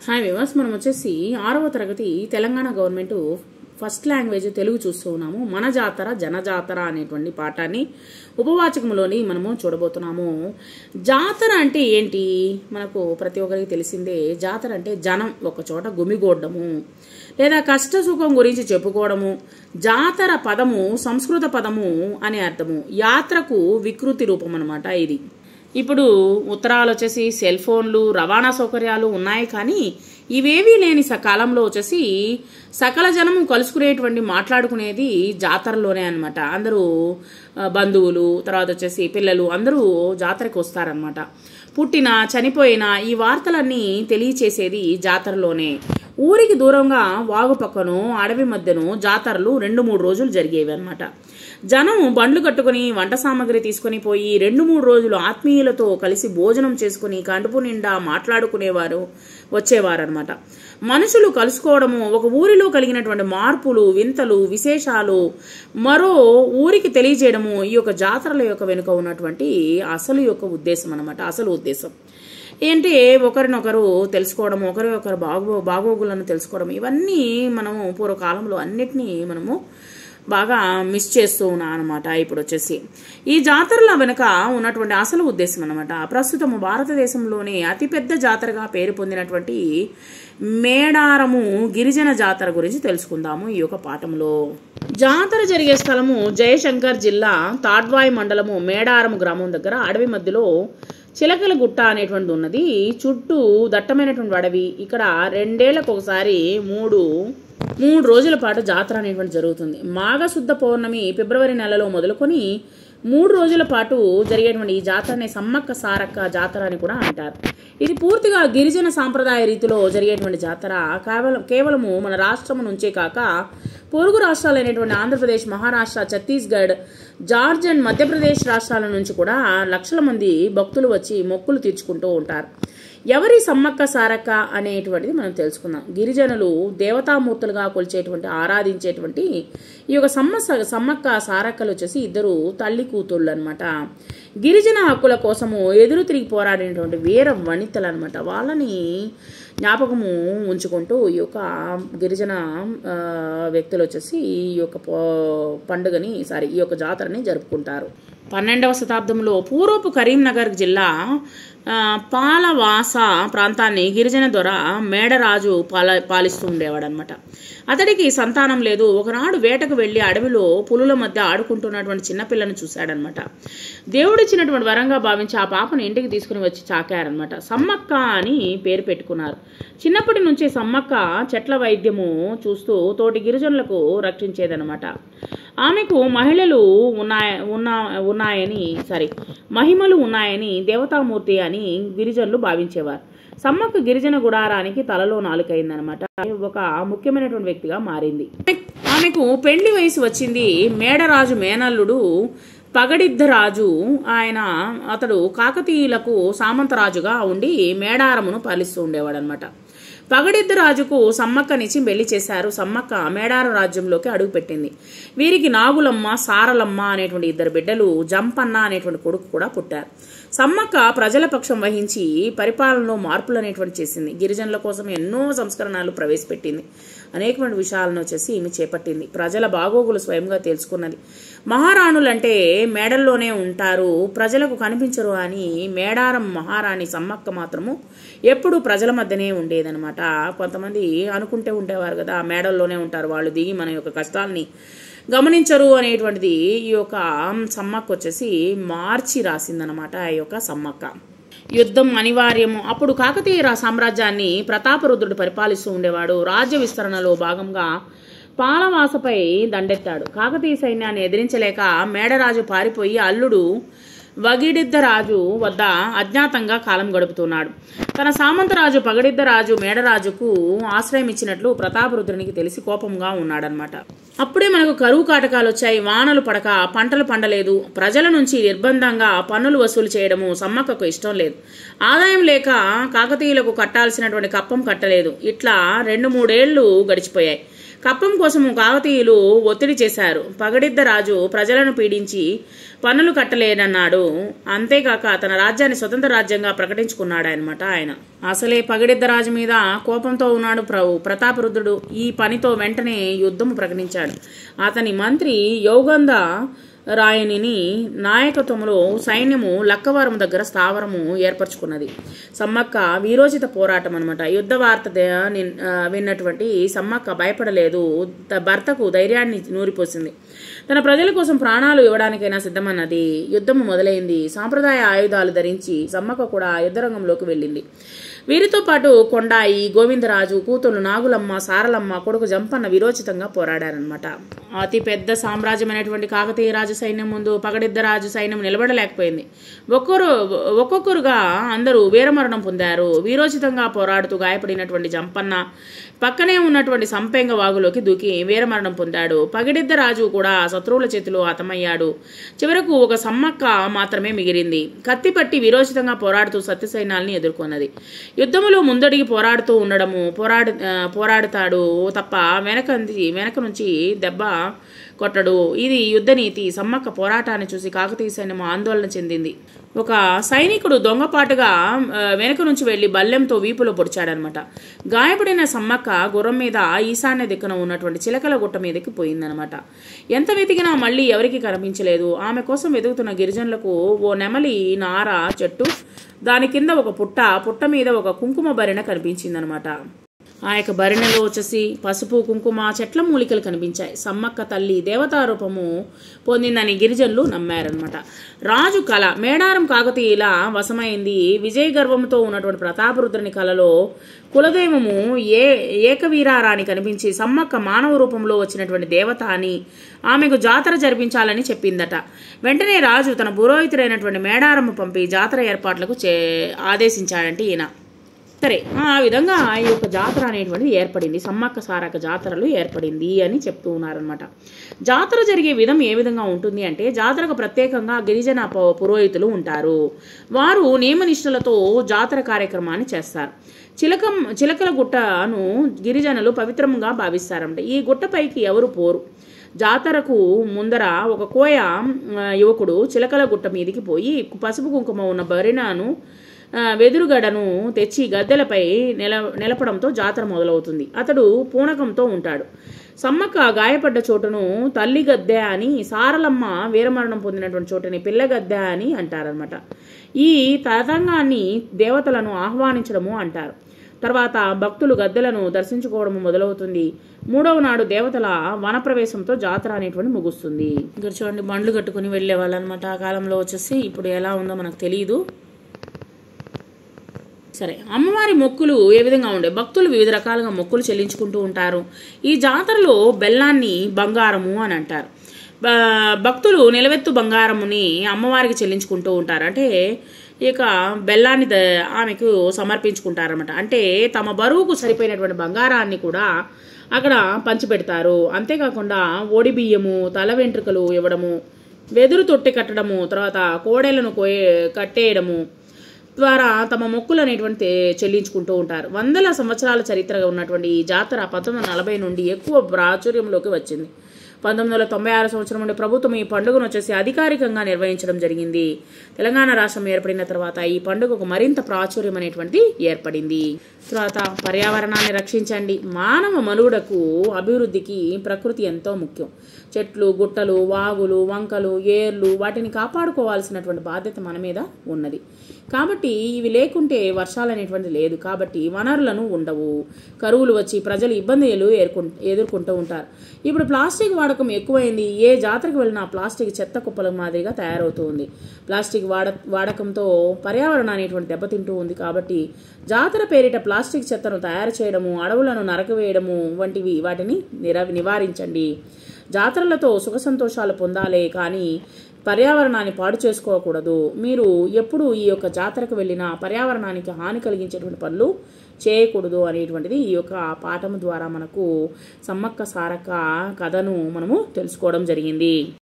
Hi viewers, మనం వచ్చేసి 6వ తరగతి Telangana government first language Telugu చూస్తూ ఉన్నాము. మన జాతర జనజాతర అనేటువంటి పాఠాన్ని ఉపవాచకంలోని మనము చూడబోతున్నాము. జాతర అంటే ఏంటి? మనకు ప్రతి ఒక్కరికి తెలిసిందే. జాతర అంటే జనం ఒక చోట గుమిగూడము లేదా కష్ట సుఖం గురించి చెప్పుకోవడము. జాతర పదము సంస్కృత పదము అని అర్థము. యాత్రకు వికృతి రూపం అన్నమాట ఇది. ఇప్పుడు ఉత్తరాలు వచ్చేసి సెల్ ఫోన్లు, రవాణా సౌకర్యాలు ఉన్నాయి, కానీ ఇవేవీ లేని కాలంలో వచ్చేసి సకల జనము కలుసుకునేటువంటి మాట్లాడుకునేది జాతరలోనే అనమాట. అందరూ బంధువులు, తర్వాత వచ్చేసి పిల్లలు అందరూ జాతరకు వస్తారనమాట. పుట్టిన చనిపోయిన ఈ వార్తలన్నీ తెలియచేసేది జాతరలోనే. ఊరికి దూరంగా వాగు పక్కనో అడవి మధ్యనో జాతరలు 2-3 రోజులు జరిగేవి అనమాట. జనం బండ్లు కట్టుకుని వంట సామాగ్రి తీసుకుని పోయి 2-3 రోజులు ఆత్మీయులతో కలిసి భోజనం చేసుకుని కడుపు నిండా మాట్లాడుకునేవారు, వచ్చేవారనమాట. మనుషులు కలుసుకోవడము, ఒక ఊరిలో కలిగినటువంటి మార్పులు, వింతలు, విశేషాలు మరో ఊరికి తెలియజేయడము ఈ యొక్క జాతరల యొక్క వెనుక ఉన్నటువంటి అసలు యొక్క ఉద్దేశం అనమాట. అసలు ఉద్దేశం ఏంటి? ఒకరినొకరు తెలుసుకోవడం, ఒకరి బాగోగులను తెలుసుకోవడం. ఇవన్నీ మనము పూర్వకాలంలో అన్నిటినీ మనము బాగా మిస్ చేస్తూ ఉన్నాం అనమాట. ఇప్పుడు వచ్చేసి ఈ జాతరల వెనుక ఉన్నటువంటి అసలు ఉద్దేశం అనమాట. ప్రస్తుతము భారతదేశంలోనే అతిపెద్ద జాతరగా పేరు పొందినటువంటి మేడారము గిరిజన జాతర గురించి తెలుసుకుందాము ఈ యొక్క పాఠంలో. జాతర జరిగే స్థలము జయశంకర్ జిల్లా తాడ్వాయి మండలము మేడారము గ్రామం దగ్గర అడవి మధ్యలో చిలకల గుట్ట అనేటువంటిది ఉన్నది. చుట్టూ దట్టమైనటువంటి అడవి. ఇక్కడ 2 ఏళ్లకు ఒకసారి 3 రోజుల పాటు జాతర అనేటువంటి జరుగుతుంది. మాఘశుద్ధ పౌర్ణమి ఫిబ్రవరి నెలలో మొదలుకొని 3 రోజుల పాటు జరిగేటువంటి ఈ జాతరని సమ్మక్క సారక్క జాతర అని కూడా అంటారు. ఇది పూర్తిగా గిరిజన సాంప్రదాయ రీతిలో జరిగేటువంటి జాతర. కేవలము మన రాష్ట్రం నుంచే కాక పొరుగు రాష్ట్రాలైనటువంటి ఆంధ్రప్రదేశ్, మహారాష్ట్ర, ఛత్తీస్గఢ్, జార్ఖండ్, మధ్యప్రదేశ్ రాష్ట్రాల నుంచి కూడా లక్షల మంది భక్తులు వచ్చి మొక్కులు తీర్చుకుంటూ ఉంటారు. ఎవరి సమ్మక్క సారక్క అనేటువంటిది మనం తెలుసుకుందాం. గిరిజనులు దేవతామూర్తులుగా కొలిచేటువంటి, ఆరాధించేటువంటి ఈ యొక్క సమ్మక్క సారక్కలు వచ్చేసి 2 తల్లి కూతుళ్ళు అనమాట. గిరిజన హక్కుల కోసము ఎదురు తిరిగి పోరాడినటువంటి వీర వనితలు అనమాట. వాళ్ళని జ్ఞాపకము ఉంచుకుంటూ ఈ యొక్క గిరిజన వ్యక్తులు వచ్చేసి ఈ యొక్క పండుగని ఈ యొక్క జాతరని జరుపుకుంటారు. 12వ శతాబ్దంలో పూర్వపు కరీంనగర్ జిల్లా పాలవాస ప్రాంతాన్ని గిరిజన దొర మేడరాజు పాలిస్తూ ఉండేవాడు అనమాట. అతడికి సంతానం లేదు. ఒకనాడు వేటకు వెళ్లి అడవిలో పులుల మధ్య ఆడుకుంటున్నటువంటి చిన్నపిల్లను చూశాడనమాట. దేవుడిచ్చినటువంటి వరంగా భావించి ఆ పాపను ఇంటికి తీసుకుని వచ్చి చాకారనమాట. సమ్మక్క అని పేరు పెట్టుకున్నారు. చిన్నప్పటి నుంచి సమ్మక్క చెట్ల వైద్యము చూస్తూ తోటి గిరిజనులకు రక్షించేదనమాట. ఆమెకు మహిమలు ఉన్నాయని దేవతామూర్తి అని గిరిజనులు భావించేవారు. సమ్మక్క గిరిజన గుడారానికి తలలో నాలుకైందనమాట. ఒక ముఖ్యమైనటువంటి వ్యక్తిగా మారింది. ఆమెకు పెండ్లి వయసు వచ్చింది. మేడరాజు మేనల్లుడు పగడిద్దరాజు, అతడు కాకతీయులకు సామంతరాజుగా ఉండి మేడారమును పాలిస్తూ ఉండేవాడు అనమాట. పగడిద్దరాజుకు సమ్మక్కనిచ్చి పెళ్లి చేశారు. సమ్మక్క మేడారం రాజ్యంలోకి అడుగుపెట్టింది. వీరికి నాగులమ్మ, సారలమ్మ అనేటువంటి 2 బిడ్డలు, జంపన్న అనేటువంటి కొడుకు కూడా పుట్టారు. సమ్మక్క ప్రజల పక్షం వహించి పరిపాలనలో మార్పులు అనేటువంటి చేసింది. గిరిజనుల కోసం ఎన్నో సంస్కరణలు ప్రవేశపెట్టింది. అనేకమైన విషయాలను వచ్చేసి ఈమె చేపట్టింది. ప్రజల బాగోగులు స్వయంగా తెలుసుకున్నది. మహారాణులంటే మేడల్లోనే ఉంటారు, ప్రజలకు కనిపించరు అని మేడారం మహారాణి సమ్మక్క మాత్రము ఎప్పుడు ప్రజల మధ్యనే ఉండేదనమాట. కొంతమంది అనుకుంటే ఉండేవారు కదా, మేడల్లోనే ఉంటారు, వాళ్ళు దిగి మన యొక్క కష్టాలని గమనించరు అనేటువంటిది ఈ యొక్క సమ్మక్క వచ్చేసి మార్చి రాసిందనమాట. ఈ యొక్క సమ్మక్క యుద్ధం అనివార్యము. అప్పుడు కాకతీయ సామ్రాజ్యాన్ని ప్రతాపరుద్రుడు పరిపాలిస్తూ ఉండేవాడు. రాజ్య విస్తరణలో భాగంగా పాలవాసపై దండెత్తాడు. కాకతీయ సైన్యాన్ని ఎదిరించలేక మేడరాజు పారిపోయి అల్లుడు వగిడిద్దరాజు వద్ద అజ్ఞాతంగా కాలం గడుపుతున్నాడు. తన సామంతరాజు పగడిద్దరాజు మేడరాజుకు ఆశ్రయం ఇచ్చినట్లు ప్రతాపరుద్రునికి తెలిసి కోపంగా ఉన్నాడనమాట. అప్పుడే మనకు కరువు కాటకాలు వచ్చాయి. వానలు పడక పంటలు పండలేదు. ప్రజల నుంచి నిర్బంధంగా పన్నులు వసూలు చేయడము సమ్మక్కకు ఇష్టం లేదు. ఆదాయం లేక కాకతీయులకు కట్టాల్సినటువంటి కప్పం కట్టలేదు. ఇట్లా 2-3 ఏళ్లు గడిచిపోయాయి. కప్పం కోసము కాకతీయులు ఒత్తిడి చేశారు. పగడిద్ద రాజు ప్రజలను పీడించి పన్నులు కట్టలేనన్నాడు. అంతేకాక తన రాజ్యాన్ని స్వతంత్ర రాజ్యంగా ప్రకటించుకున్నాడు అనమాట ఆయన. అసలే పగడిద్ద రాజు మీద కోపంతో ఉన్నాడు ప్రతాపరుద్రుడు. ఈ పనితో వెంటనే యుద్ధము ప్రకటించాడు. అతని మంత్రి యౌగంధ రాయనిని నాయకత్వంలో సైన్యము లక్కవరం దగ్గర స్థావరము ఏర్పరచుకున్నది. సమ్మక్క వీరోచిత పోరాటం అనమాట. యుద్ధ వార్త విన్నటువంటి సమ్మక్క భయపడలేదు. భర్తకు ధైర్యాన్ని నూరిపోసింది. తన ప్రజల కోసం ప్రాణాలు ఇవ్వడానికైనా సిద్ధమన్నది. యుద్ధము మొదలైంది. సాంప్రదాయ ఆయుధాలు ధరించి సమ్మక్క కూడా యుద్ధరంగంలోకి వెళ్ళింది. వీరితో పాటు కొండాయి, గోవిందరాజు, కూతురు నాగులమ్మ, సారలమ్మ, కొడుకు జంపన్న వీరోచితంగా పోరాడారనమాట. అతి పెద్ద సామ్రాజ్యమైనటువంటి కాకతీయ రాజు సైన్యం ముందు పగడిద్ద రాజు సైన్యం నిలబడలేకపోయింది. ఒక్కొక్కరుగా అందరూ వీరమరణం పొందారు. వీరోచితంగా పోరాడుతూ గాయపడినటువంటి జంపన్న పక్కనే ఉన్నటువంటి సంపెంగ వాగులోకి దూకి వీరమరణం పొందాడు. పగడిద్ద రాజు కూడా శత్రువుల చేతిలో హతమయ్యాడు. చివరకు ఒక సమ్మక్క మాత్రమే మిగిలింది. కత్తిపట్టి వీరోచితంగా పోరాడుతూ సత్యసైన్యాల్ని ఎదుర్కొన్నది. యుద్ధములో ముందడిగి పోరాడుతూ ఉండడము పోరాడుతాడు తప్ప వెనక నుంచి దెబ్బ కొట్టడు. ఇది యుద్ధనీతి. సమ్మక్క పోరాటాన్ని చూసి కాకతీయ సైన్యం ఆందోళన చెందింది. ఒక సైనికుడు దొంగపాటుగా వెనక నుంచి వెళ్లి బల్లెంతో వీపులో పొడిచాడనమాట. గాయపడిన సమ్మక్క గుర్రం మీద ఈశాన్య దిక్కున ఉన్నటువంటి చిలకల గుట్ట మీదకి పోయిందనమాట. ఎంత వెతికినా మళ్ళీ ఎవరికి కనిపించలేదు. ఆమె కోసం వెతుకుతున్న గిరిజనులకు ఓ నెమలి నార చెట్టు, దాని కింద ఒక పుట్ట మీద ఒక కుంకుమ భరిణ కనిపించిందనమాట. ఆ యొక్క భరిణలో వచ్చేసి పసుపు, కుంకుమ, చెట్ల మూలికలు కనిపించాయి. సమ్మక్క తల్లి దేవతారూపము పొందిందని గిరిజనులు నమ్మారనమాట. రాజు కళ మేడారం కాకతీయుల వశమైంది. విజయ గర్వంతో ఉన్నటువంటి ప్రతాపరుద్రుని కళలో కులదైవము ఏకవీరారాణి కనిపించి సమ్మక్క మానవ రూపంలో వచ్చినటువంటి దేవత అని ఆమెకు జాతర జరిపించాలని చెప్పిందట. వెంటనే రాజు తన పురోహితుడైనటువంటి మేడారము పంపి జాతర ఏర్పాట్లకు ఆదేశించాడంటే ఈయన. సరే, ఆ విధంగా ఈ యొక్క జాతర అనేటువంటిది ఏర్పడింది. సమ్మక్క సారక్క జాతరలు ఏర్పడింది అని చెప్తూ ఉన్నారనమాట. జాతర జరిగే విధం ఏ విధంగా ఉంటుంది అంటే, జాతరకు ప్రత్యేకంగా గిరిజన పురోహితులు ఉంటారు. వారు నియమనిష్టలతో జాతర కార్యక్రమాన్ని చేస్తారు. చిలకల గుట్టను గిరిజనులు పవిత్రంగా భావిస్తారంట. ఈ గుట్టపైకి ఎవరు పోరు. జాతరకు ముందర ఒక కోయ యువకుడు చిలకల గుట్ట మీదికి పోయి పసుపు కుంకుమ ఉన్న భరిణను వెదురుగడను తెచ్చి గద్దెలపై నిలపడంతో జాతర మొదలవుతుంది. అతడు పూనకంతో ఉంటాడు. సమ్మక్క గాయపడ్డ చోటును తల్లి గద్దె అని, సారలమ్మ వీరమరణం పొందినటువంటి చోటుని పిల్లగద్దె అని అంటారనమాట. ఈ తతంగాన్ని దేవతలను ఆహ్వానించడము అంటారు. తర్వాత భక్తులు గద్దెలను దర్శించుకోవడం మొదలవుతుంది. 3వ నాడు దేవతల వనప్రవేశంతో జాతర అనేటువంటి ముగుస్తుంది. ఇక్కడ చూడండి, బండ్లు కట్టుకుని వెళ్ళే వాళ్ళు అనమాట. ఆ కాలంలో వచ్చేసి ఇప్పుడు ఎలా ఉందో మనకు తెలియదు. సరే, అమ్మవారి మొక్కులు ఏ విధంగా ఉండే, భక్తులు వివిధ రకాలుగా మొక్కులు చెల్లించుకుంటూ ఉంటారు. ఈ జాతరలో బెల్లాన్ని బంగారము అని అంటారు. భక్తులు నిలవెత్తు బంగారముని అమ్మవారికి చెల్లించుకుంటూ ఉంటారు. అంటే ఇక బెల్లాన్ని ఆమెకు సమర్పించుకుంటారన్నమాట. అంటే తమ బరువుకు సరిపోయినటువంటి బంగారాన్ని కూడా అక్కడ పంచిపెడతారు. అంతేకాకుండా ఓడి బియ్యము, తల వెంట్రుకలు ఇవ్వడము, వెదురు తొట్టె కట్టడము, తర్వాత కోడెలను కట్టేయడము ద్వారా తమ మొక్కులు అనేటువంటి చెల్లించుకుంటూ ఉంటారు. వందల సంవత్సరాల చరిత్రగా ఉన్నటువంటి ఈ జాతర 1940 నుండి ఎక్కువ ప్రాచుర్యంలోకి వచ్చింది. 1996 సంవత్సరం నుండి ప్రభుత్వం ఈ పండుగను వచ్చేసి అధికారికంగా నిర్వహించడం జరిగింది. తెలంగాణ రాష్ట్రం ఏర్పడిన తర్వాత ఈ పండుగకు మరింత ప్రాచుర్యం అనేటువంటి ఏర్పడింది. తర్వాత పర్యావరణాన్ని రక్షించండి. మానవ మనుగడకు అభివృద్ధికి ప్రకృతి ఎంతో ముఖ్యం. చెట్లు, గుట్టలు, వాగులు, వంకలు, ఏర్లు వాటిని కాపాడుకోవాల్సినటువంటి బాధ్యత మన మీద ఉన్నది. కాబట్టి ఇవి లేకుంటే వర్షాలు అనేటువంటిది లేదు. కాబట్టి వనరులను ఉండవు. కరువులు వచ్చి ప్రజలు ఇబ్బందులు ఎదుర్కొంటూ ఉంటారు. ఇప్పుడు ప్లాస్టిక్ వాడకం ఎక్కువైంది. ఏ జాతరకు వెళ్ళినా ప్లాస్టిక్ చెత్త కుప్పల మాదిరిగా తయారవుతూ ఉంది. ప్లాస్టిక్ వాడకంతో పర్యావరణం అనేటువంటి దెబ్బతింటూ ఉంది. కాబట్టి జాతర పేరిట ప్లాస్టిక్ చెత్తను తయారు చేయడము, అడవులను నరకవేయడము వాటిని నివారించండి. జాతరలతో సుఖ సంతోషాలు పొందాలే కానీ పర్యావరణాన్ని పాడు చేసుకోకూడదు. మీరు ఎప్పుడు ఈ యొక్క జాతరకు వెళ్ళినా పర్యావరణానికి హాని కలిగించేటువంటి పనులు చేయకూడదు అనేటువంటిది ఈ యొక్క పాఠం ద్వారా మనకు సమ్మక్క సారక్క కథను మనము తెలుసుకోవడం జరిగింది.